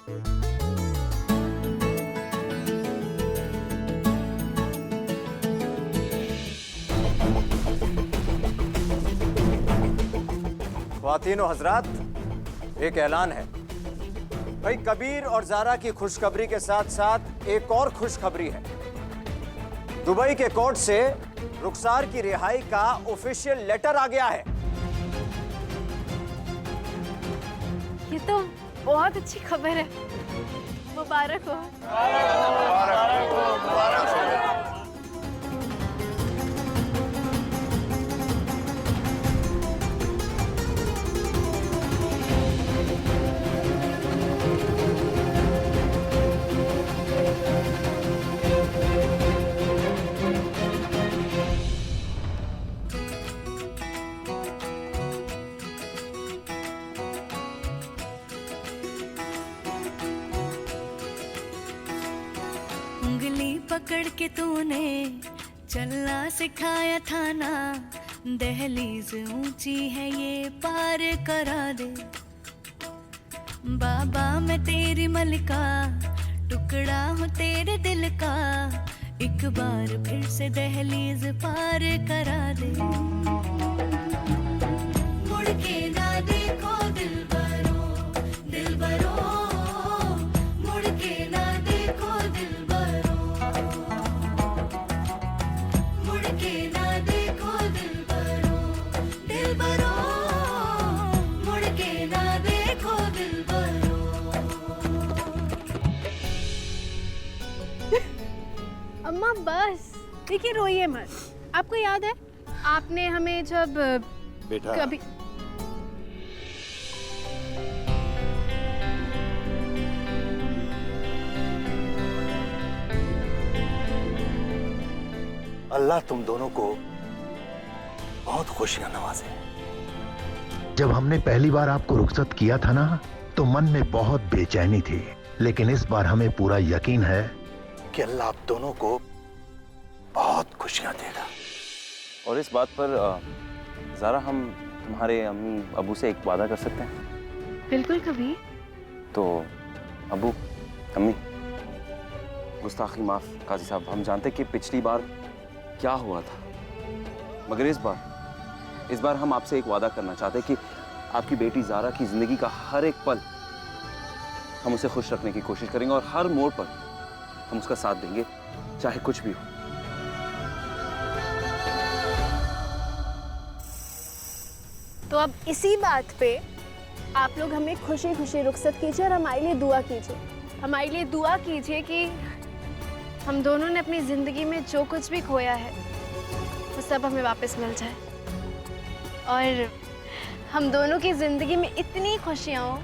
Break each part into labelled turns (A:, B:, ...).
A: ख्वातीन और हजरात, एक ऐलान है भाई। कबीर और जारा की खुशखबरी के साथ साथ एक और खुशखबरी है। दुबई के कोर्ट से रुखसार की रिहाई का ऑफिशियल लेटर आ गया है।
B: ये तो बहुत अच्छी खबर है, मुबारक हो।
C: उंगली पकड़ के तूने चलना सिखाया था ना, दहलीज ऊंची है ये पार करा दे। बाबा मैं तेरी मलिका, टुकड़ा हूँ तेरे दिल का, एक बार फिर से दहलीज पार करा दे। मुड़ के ना देखो दिलबरो, दिलबरो, मुड़ के ना देखो दिलबरो, मुड़ के ना देखो दिलबरो, दिलबरो, मुड़ के ना देखो दिलबरो।
B: अम्मा बस, देखिए रोइए मत। आपको याद है आपने हमें जब
A: बेटा
B: कभी
A: अल्लाह तुम दोनों को बहुत खुशियां नवाजे।
D: जब हमने पहली बार आपको रुखसत किया था ना, तो मन में बहुत बेचैनी थी, लेकिन इस बार हमें पूरा यकीन है कि अल्लाह आप दोनों को बहुत खुशियां देगा।
E: और इस बात पर ज़रा हम तुम्हारे अम्मी अबू से एक वादा कर सकते हैं?
B: बिल्कुल कभी।
E: तो अबू, अम्मी, गुस्ताखी माफ काजी साहब। हम जानते कि पिछली बार क्या हुआ था, मगर इस बार हम आपसे एक वादा करना चाहते कि आपकी बेटी ज़ारा की जिंदगी का हर एक पल हम उसे खुश रखने की कोशिश करेंगे और हर मोड़ पर हम उसका साथ देंगे, चाहे कुछ भी हो।
B: तो अब इसी बात पे आप लोग हमें खुशी खुशी रुखसत कीजिए और हमारे लिए दुआ कीजिए। हमारे लिए दुआ कीजिए कि हम दोनों ने अपनी ज़िंदगी में जो कुछ भी खोया है वो सब हमें वापस मिल जाए, और हम दोनों की ज़िंदगी में इतनी खुशियाँ हो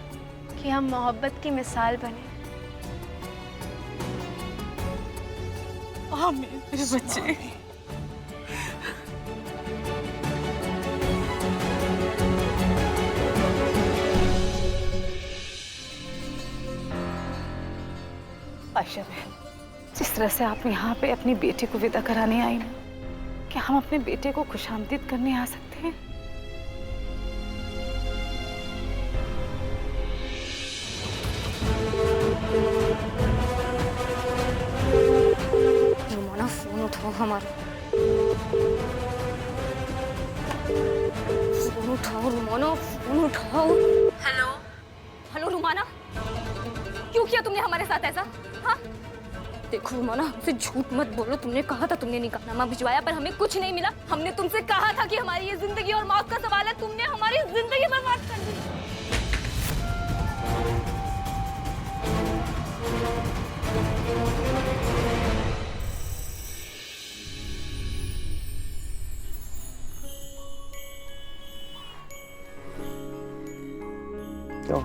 B: कि हम मोहब्बत की मिसाल बने।
C: आमीन मेरे बच्चे।
F: आयशा बहन, जिस तरह से आप यहाँ पे अपनी बेटी को विदा कराने आई ना, क्या हम अपने बेटे को खुशामदीद करने आ सकते हैं?
G: रुमाना फोन उठाओ हमारा, फोन उठाओ रुमाना, फोन उठाओ। हेलो हेलो रुमाना, क्यों किया तुमने हमारे साथ ऐसा? हाँ देखो रुमाना, हमसे झूठ मत बोलो। तुमने कहा था तुमने निकाहनामा भिजवाया, पर हमें कुछ नहीं मिला। हमने तुमसे कहा था कि हमारी ये जिंदगी और मौत का सवाल है, तुमने हमारी जिंदगी बर्बाद कर दी।
E: क्यों?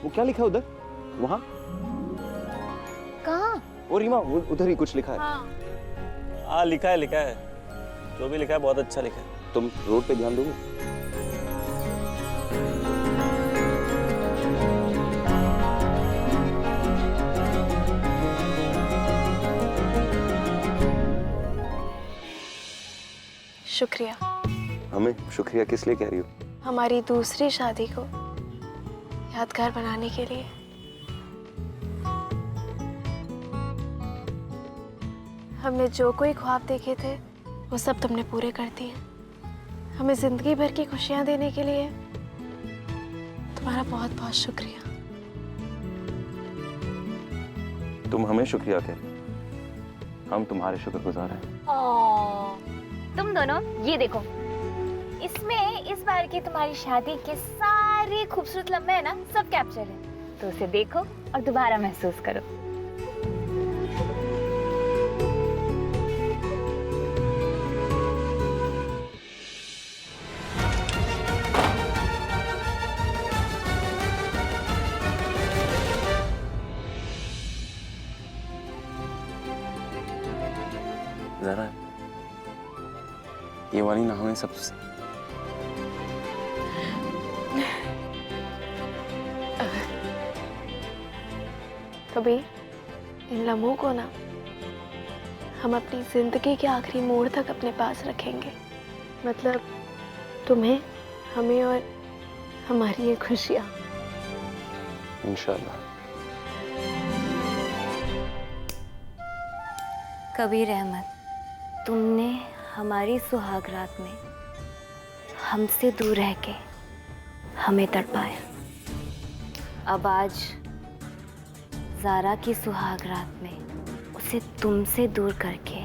E: वो क्या लिखा है उधर? वहाँ?
G: कहाँ?
E: और रीमा, वो उधर ही कुछ लिखा है।
H: हाँ लिखा है। जो भी लिखा है बहुत अच्छा लिखा है।
E: तुम रोड पे ध्यान दोगे?
B: शुक्रिया।
E: हमें शुक्रिया किस लिए कह रही हो?
B: हमारी दूसरी शादी को यादगार बनाने के लिए। हमने जो कोई ख्वाब देखे थे वो सब तुमने पूरे कर दिए। हमें जिंदगी भर की खुशियां देने के लिए तुम्हारा बहुत बहुत शुक्रिया।
E: तुम हमें शुक्रिया कह, हम तुम्हारे शुक्रगुजार हैं।
G: तुम दोनों ये देखो, इसमें इस बार की तुम्हारी शादी के सारे खूबसूरत लम्हे है ना, सब कैप्चर है। तो उसे देखो और दोबारा महसूस करो।
E: जरा ये वाली ना हमें सब
B: कभी इन लम्हों को ना हम अपनी जिंदगी के आखिरी मोड़ तक अपने पास रखेंगे। मतलब तुम्हें, हमें और हमारी ये खुशियाँ।
E: इंशाल्लाह।
G: कबीर अहमद, तुमने हमारी सुहागरात में हमसे दूर रह के हमें तड़पाया। अब आज ज़ारा की सुहागरात में उसे तुमसे दूर करके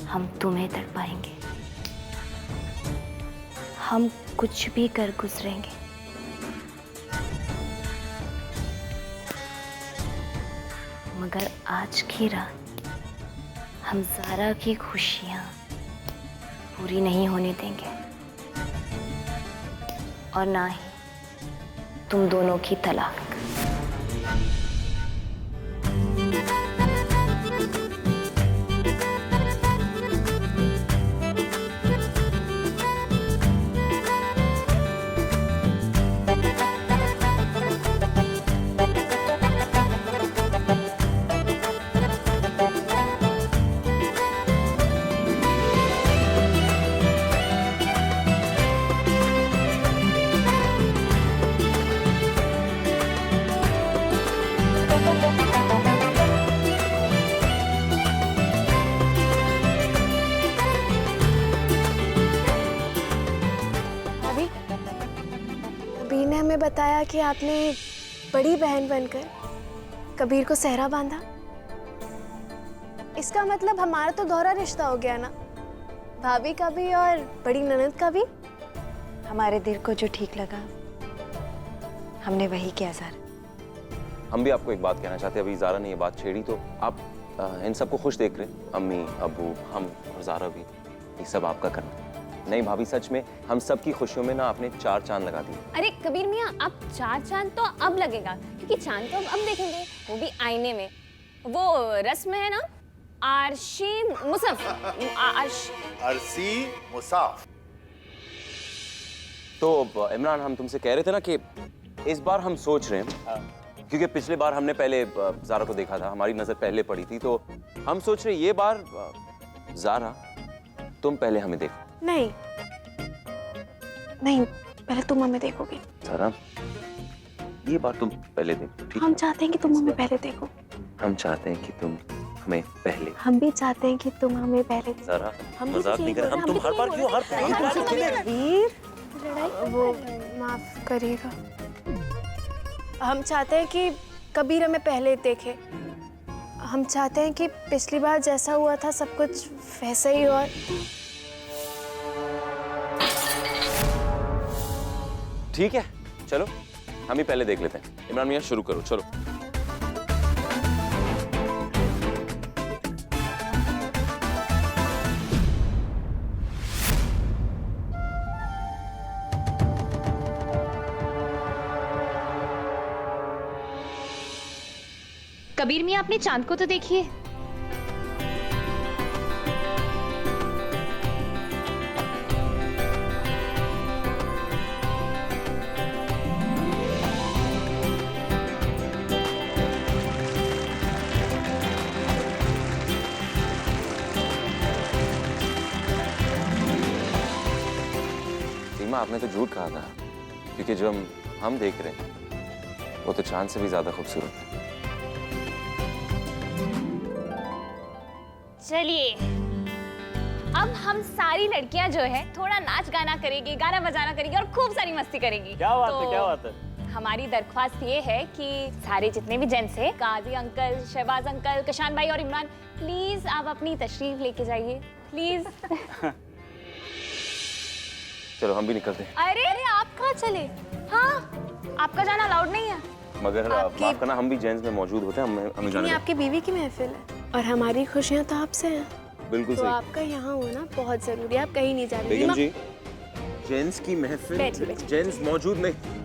G: हम तुम्हें तड़पाएंगे। हम कुछ भी कर गुजरेंगे, मगर आज की रात हम ज़ारा की खुशियाँ पूरी नहीं होने देंगे और ना ही तुम दोनों की तलाक।
B: कबीर ने हमें बताया कि आपने बड़ी बहन बनकर कबीर को सेहरा बांधा। इसका मतलब हमारा तो दोहरा रिश्ता हो गया ना, भाभी का भी और बड़ी ननद का भी।
I: हमारे दिल को जो ठीक लगा हमने वही किया सर।
E: हम भी आपको एक बात कहना चाहते हैं। अभी ज़ारा ने ये बात छेड़ी तो आप इन सबको खुश देख रहे हैं। अम्मी, अबू, हम और ज़ारा भी, ये सब आपका करना। नहीं भाभी, सच में हम सब की खुशियों में ना आपने 4 चांद लगा दिए।
G: अरे कबीर मियाँ, अब 4 चांद तो अब लगेगा, क्योंकि चांद तो अब देखेंगे, वो भी आईने में। वो रस्म है ना, आरशी मुसफ,
D: अरसी मुसाफ।
E: तो इमरान, हम तुमसे कह रहे थे ना कि इस बार हम सोच रहे हैं, क्योंकि पिछले बार हमने पहले ज़ारा को देखा था, हमारी नजर पहले पड़ी थी, तो हम सोच रहे ये बार ज़ारा तुम पहले हमें देखो।
B: नहीं नहीं, पहले तुम हमें देखोगे।
E: ज़ारा, ये बार तुम पहले देखो, ठीक?
B: हम चाहते हैं कि तुम हमें पहले देखो।
E: हम चाहते हैं कि तुम हमें पहले।
B: हम भी चाहते हैं कि तुम हमें पहले देखो।
E: ज़ारा,
B: हम भी
E: मजाक
B: तो
E: नहीं कर,
B: यही
E: हम
B: बोल
E: तुम
B: रहे
E: हर बार क्यों
B: वो माफ करिएगा। हम चाहते हैं कि कबीर हमें पहले देखे। हम चाहते हैं कि पिछली बार जैसा हुआ था सब कुछ वैसा ही हो।
E: ठीक है, चलो हम ही पहले देख लेते हैं। इमरान मियां, शुरू करो, चलो।
G: कबीर मियाँ, अपने चांद को तो देखिए।
E: सलमा, आपने तो झूठ कहा था, क्योंकि जो हम देख रहे हैं वो तो चांद से भी ज्यादा खूबसूरत है।
G: चलिए, अब हम सारी लड़कियां जो है थोड़ा नाच गाना करेंगी, गाना बजाना करेंगी और खूब सारी मस्ती करेंगी।
H: क्या बात है, क्या बात है।
G: हमारी दरख्वास्त ये है कि सारे जितने भी जेंट्स हैं, काजी अंकल, शहबाज अंकल, कशान भाई और इमरान, प्लीज आप अपनी तशरीफ लेके जाइए, प्लीज।
E: चलो हम भी निकलते हैं।
G: अरे आप कहाँ चले? हाँ, आपका जाना अलाउड नहीं है।
E: मगर माफ करना, हम भी जेंट्स में मौजूद होते हैं, हमें जाने
B: ये
E: दो।
B: आपकी बीवी की महफिल है और हमारी खुशियाँ तो आपसे हैं,
E: बिल्कुल
B: तो
E: सही।
B: आपका यहाँ होना बहुत जरूरी है। आप कहीं नहीं जा रहे।
E: बेगम जी, जेंट्स की महफिल,
B: बैठिए, बैठिए।
E: जेंट्स मौजूद नहीं।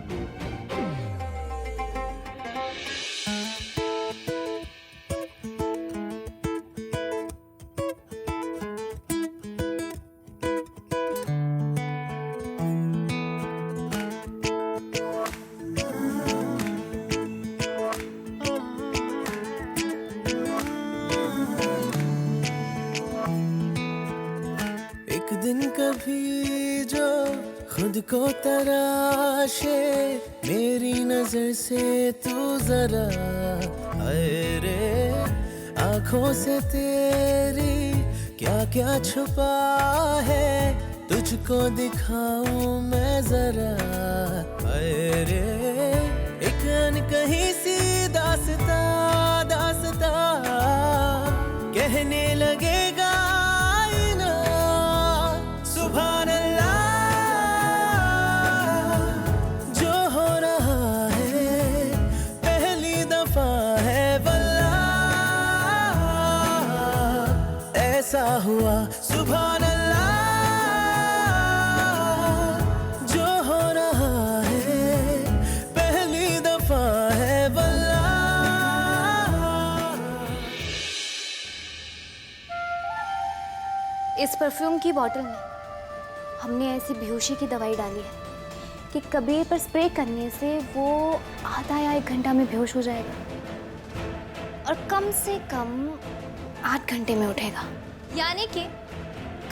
J: एक दिन कभी जो खुद को तराशे, मेरी नजर से तू जरा अरे आंखों से तेरी क्या क्या छुपा है, तुझको दिखाऊं मैं जरा अरे एक अनकही सी दास्ता दास्ता कहने लगेगा आईना, सुभान अल्लाह जो हो रहा है पहली दफा है वल्लाह, ऐसा हुआ सुभान अल्लाह जो हो रहा है पहली दफा है वल्लाह।
G: इस परफ्यूम की बोतल में हमने ऐसी बेहोशी की दवाई डाली है कि कबीर पर स्प्रे करने से वो आधा या 1 घंटा में बेहोश हो जाएगा और कम से कम 8 घंटे में उठेगा। यानी कि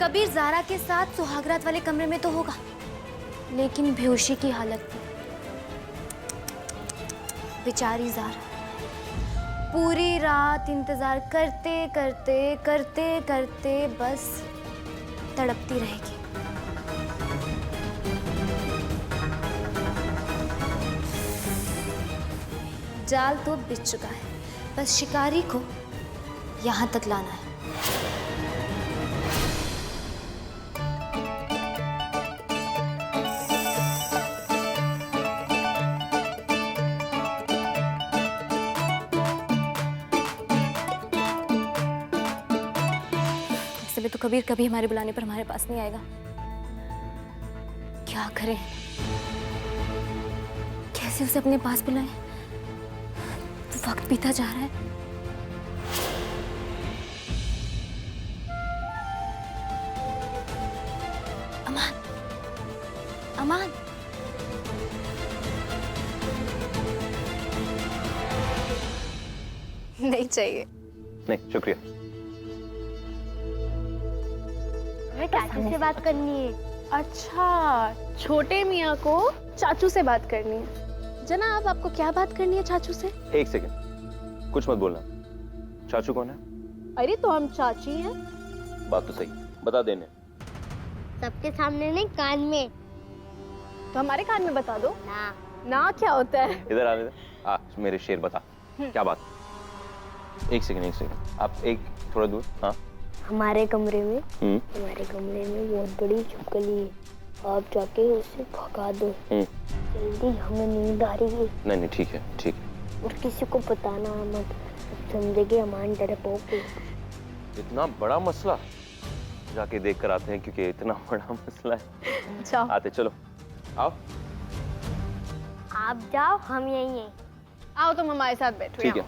G: कबीर ज़ारा के साथ सुहागरात वाले कमरे में तो होगा, लेकिन बेहोशी की हालत में। बेचारी ज़ारा पूरी रात इंतजार करते करते करते करते बस तड़पती रहेगी। जाल तो बिछ चुका है, बस शिकारी को यहाँ तक लाना है। वैसे भी तो कबीर कभी हमारे बुलाने पर हमारे पास नहीं आएगा। क्या करें, कैसे उसे अपने पास बुलाएं? वक्त बीता जा रहा है। अमान, अमान,
B: नहीं चाहिए।
E: नहीं, शुक्रिया।
B: हमें चाचू से बात करनी है। अच्छा, छोटे मियाँ को चाचू से बात करनी है। जनाब, आपको क्या बात करनी है चाचू से?
E: 1 सेकंड, कुछ मत बोलना। चाचू कौन है?
B: अरे तो हम चाची हैं।
E: बात तो सही, बता देने।
K: सबके सामने नहीं, कान में।
B: तो हमारे कान में बता दो
K: ना।
B: ना क्या होता है?
E: इधर आने दे। मेरे शेर बता, क्या बात? 1 सेकंड, आप एक थोड़ा दूर। हाँ,
K: हमारे कमरे में बहुत बड़ी छिपकली है, आप जाके उसे भगा दो। जल्दी, हमें नींद आ रही है।
E: नहीं, ठीक है, ठीक है।
K: और किसी को बताना मत, समझेगी हमारे डरपोक को।
E: इतना बड़ा मसला, जाके देख कर आते हैं, क्योंकि इतना बड़ा मसला है।
B: जाओ।
E: आते, चलो आओ।
K: आप जाओ, हम यहीं हैं।
B: आओ, तुम हमारे साथ बैठो।
E: ठीक है।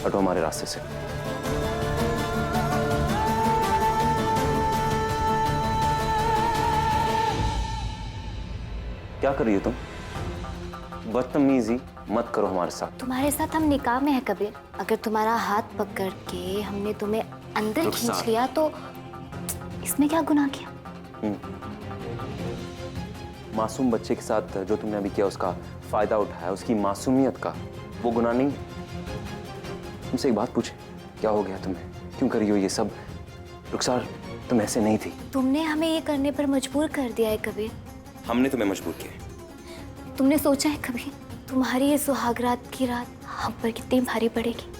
E: हटो हमारे रास्ते से। क्या कर रही हो तुम? बदतमीजी मत करो हमारे साथ।
I: तुम्हारे साथ हम निकाह में है कबीर। अगर तुम्हारा हाथ पकड़ के हमने तुम्हें अंदर खींच लिया तो इसमें क्या गुनाह किया?
E: मासूम बच्चे के साथ जो तुमने अभी किया उसका फायदा उठाया, उसकी मासूमियत का, वो गुनाह नहीं। तुमसे एक बात पूछे, क्या हो गया तुम्हें? क्यों कर रही हो ये सब? रुखसार तुम ऐसे नहीं थी।
I: तुमने हमें ये करने पर मजबूर कर दिया है कबीर।
E: हमने तुम्हें मजबूर किया।
I: तुमने सोचा है कभी तुम्हारी ये सुहागरात की रात हम पर कितनी भारी पड़ेगी?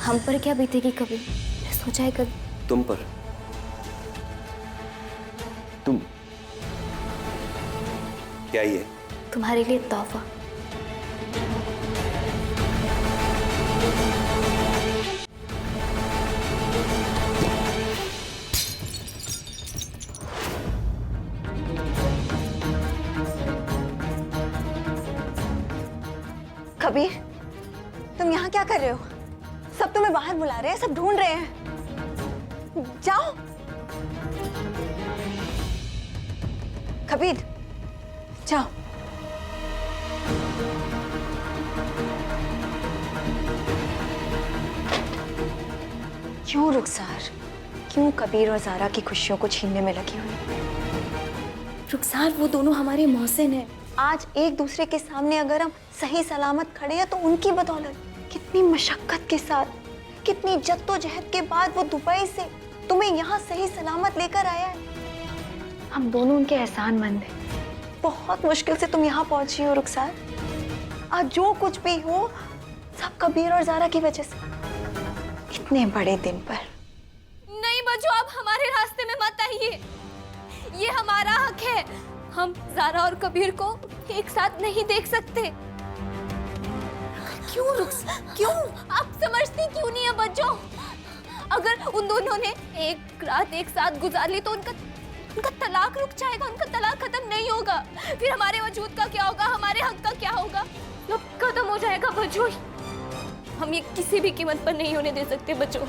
I: हम पर क्या बीतेगी कभी? सोचा है कभी?
E: तुम पर? तुम क्या ये?
I: तुम्हारे लिए तोहफा।
L: कबीर, तुम यहाँ क्या कर रहे हो? सब तुम्हें बाहर बुला रहे हैं, सब ढूंढ रहे हैं। जाओ। कबीर, जाओ। क्यों रुखसार? क्यों कबीर और ज़ारा की खुशियों को छीनने में लगी हुई? रुखसार, वो दोनों हमारे मोहसिन हैं। आज एक दूसरे के सामने अगर हम सही सलामत खड़े हैं तो उनकी बदौलत। कितनी मशक्कत के साथ, कितनी जद्दोजहद के बाद वो दुबई से तुम्हें यहाँ सही सलामत लेकर आया है। हम दोनों उनके एहसानमंद हैं। बहुत मुश्किल से तुम यहाँ पहुंची हो रुखसार। आज जो कुछ भी हो सब कबीर और ज़ारा की वजह से। इतने बड़े दिन पर।
G: नहीं बच्चों, आप हमारे रास्ते में मत आइए। ये हमारा हक है। हम ज़ारा और कबीर को एक साथ नहीं देख सकते। क्यों रुखसार, क्यों? आप समझती क्यों नहीं है बच्चों? अगर उन दोनों ने एक रात एक साथ गुजार ली तो उनका तलाक रुक जाएगा, उनका तलाक खत्म नहीं होगा। फिर हमारे वजूद का क्या होगा, हमारे हक का क्या होगा? सब खत्म हो जाएगा बच्चों। हम ये किसी भी कीमत पर नहीं होने दे सकते बच्चों।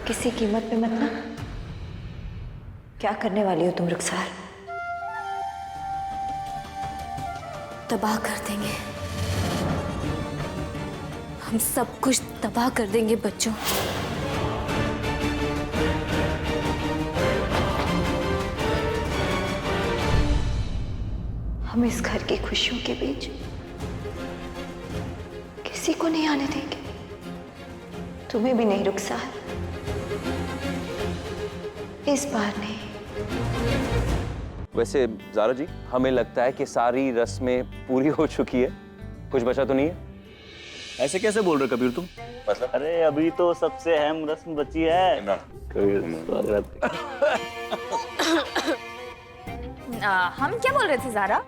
L: किसी कीमत पे मत ना। क्या करने वाली हो तुम रुखसार?
G: तबाह कर देंगे, हम सब कुछ तबाह कर देंगे बच्चों।
L: हम इस घर की खुशियों के बीच किसी को नहीं आने देंगे। तुम्हें भी नहीं रुखसार, इस बार नहीं।
E: वैसे ज़ारा जी, हमें लगता है कि सारी रस्में पूरी हो चुकी है। कुछ बचा तो नहीं है?
H: ऐसे कैसे बोल रहे कबीर तुम?
E: मतलब?
H: अरे अभी तो सबसे अहम रस्म बची है।
G: हम क्या बोल रहे थे ज़ारा?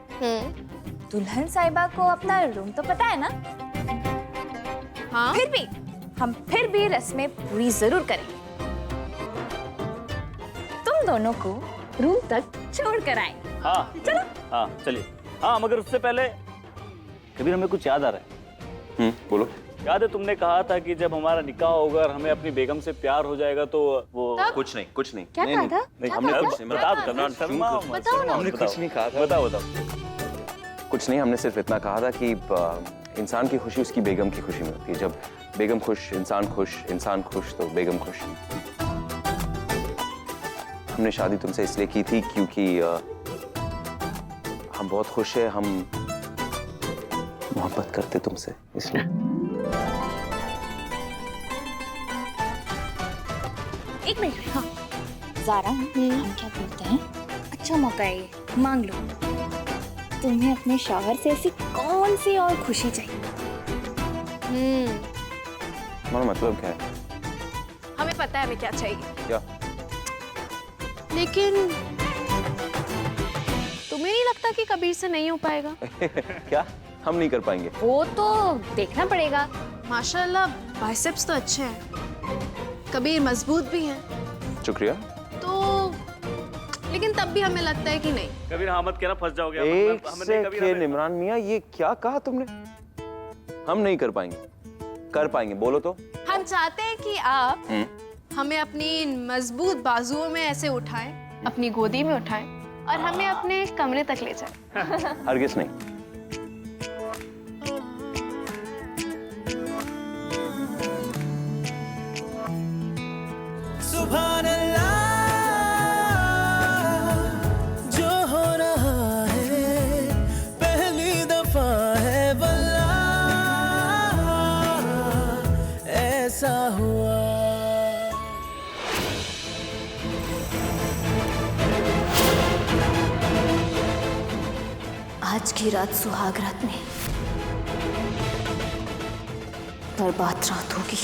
G: दुल्हन साहिबा को अपना रूम तो पता है ना?
B: हाँ?
G: फिर भी रस्में पूरी जरूर करेंगे। तुम दोनों को रूम तक छोड़ कर आएंगे।
H: हाँ
G: चलो।
H: हाँ चलिए। हाँ मगर उससे पहले कबीर, हमें कुछ याद आ रहा है।
E: बोलो।
H: याद है तुमने कहा था कि जब हमारा निकाह होगा और हमें अपनी बेगम से प्यार हो जाएगा तो वो
E: कुछ नहीं, कुछ नहीं।
B: क्या कहा था?
H: नहीं, हमने कुछ नहीं बताओ।
E: हमने कुछ नहीं कहा था।
H: बताओ।
E: कुछ नहीं, हमने सिर्फ इतना कहा था कि इंसान की खुशी उसकी बेगम की खुशी में होती है। जब बेगम खुश, इंसान खुश तो बेगम खुश। हमने शादी तुमसे इसलिए की थी क्योंकि हम बहुत खुश हैं, हम मोहब्बत करते तुमसे, इसलिए।
G: एक मिनट। हाँ ज़ारा, हम क्या बोलते हैं, अच्छा मौका है ये, मांग लो। तुम्हें अपने शौहर से ऐसी कौन सी और खुशी चाहिए?
E: तुम्हारा मतलब क्या है?
B: हमें पता है हमें क्या चाहिए,
E: क्या?
B: लेकिन तुम्हें नहीं लगता कि कबीर से नहीं हो पाएगा?
E: क्या? हम नहीं कर पाएंगे?
B: वो तो देखना पड़ेगा। माशाल्लाह बाइसेप्स तो अच्छे हैं, कबीर मजबूत भी हैं।
E: शुक्रिया।
B: तो लेकिन तब भी हमें लगता है कि नहीं।
H: कबीर हाँ मत कहना, फंस जाओगे।
E: एक सेकंड इमरान मियां, ये क्या कहा तुमने? हम नहीं कर पाएंगे। कर पाएंगे, बोलो तो।
B: हम चाहते हैं कि आप हमें अपनी मजबूत बाजुओं में ऐसे उठाएं, अपनी गोदी में उठाएं और हमें अपने कमरे तक ले जाए।
E: हरगिज़ नहीं।
J: सुभान अल्लाह, जो हो रहा है पहली दफा है वल्लाह, ऐसा हुआ।
I: आज की रात सुहाग रात नहीं, बर्बाद रात होगी।